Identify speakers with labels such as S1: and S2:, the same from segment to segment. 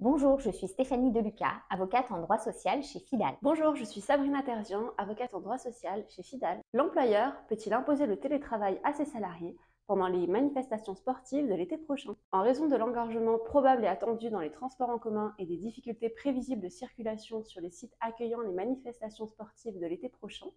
S1: Bonjour, je suis Stéphanie Deluca, avocate en droit social chez Fidal.
S2: Bonjour, je suis Sabrina Terzian, avocate en droit social chez Fidal. L'employeur peut-il imposer le télétravail à ses salariés pendant les manifestations sportives de l'été prochain? En raison de l'engorgement probable et attendu dans les transports en commun et des difficultés prévisibles de circulation sur les sites accueillant les manifestations sportives de l'été prochain,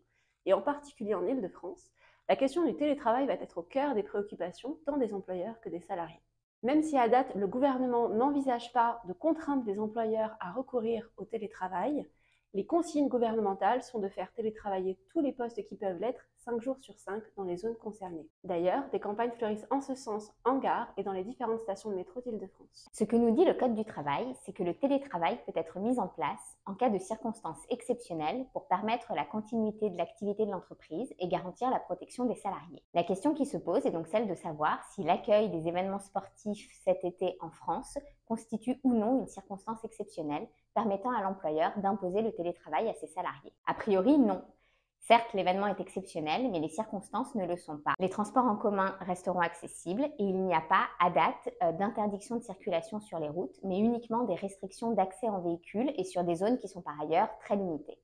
S2: et en particulier en Île-de-France, la question du télétravail va être au cœur des préoccupations tant des employeurs que des salariés. Même si à date, le gouvernement n'envisage pas de contraindre les employeurs à recourir au télétravail, les consignes gouvernementales sont de faire télétravailler tous les postes qui peuvent l'être 5 jours sur 5 dans les zones concernées. D'ailleurs, des campagnes fleurissent en ce sens en gare et dans les différentes stations de métro d'Île-de-France.
S1: Ce que nous dit le Code du travail, c'est que le télétravail peut être mis en place en cas de circonstances exceptionnelles pour permettre la continuité de l'activité de l'entreprise et garantir la protection des salariés. La question qui se pose est donc celle de savoir si l'accueil des événements sportifs cet été en France constitue ou non une circonstance exceptionnelle permettant à l'employeur d'imposer le télétravail à ses salariés. A priori, non. Certes, l'événement est exceptionnel, mais les circonstances ne le sont pas. Les transports en commun resteront accessibles et il n'y a pas, à date, d'interdiction de circulation sur les routes, mais uniquement des restrictions d'accès en véhicule et sur des zones qui sont par ailleurs très limitées.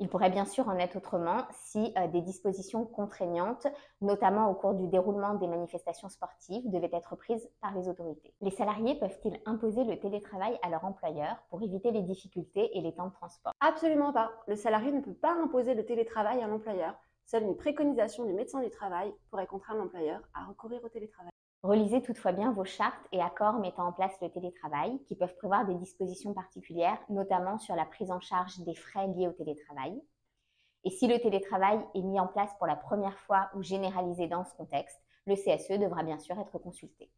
S1: Il pourrait bien sûr en être autrement si des dispositions contraignantes, notamment au cours du déroulement des manifestations sportives, devaient être prises par les autorités. Les salariés peuvent-ils imposer le télétravail à leur employeur pour éviter les difficultés et les temps de transport?
S2: Absolument pas. Le salarié ne peut pas imposer le télétravail à l'employeur. Seule une préconisation du médecin du travail pourrait contraindre l'employeur à recourir au télétravail.
S1: Relisez toutefois bien vos chartes et accords mettant en place le télétravail, qui peuvent prévoir des dispositions particulières, notamment sur la prise en charge des frais liés au télétravail. Et si le télétravail est mis en place pour la première fois ou généralisé dans ce contexte, le CSE devra bien sûr être consulté.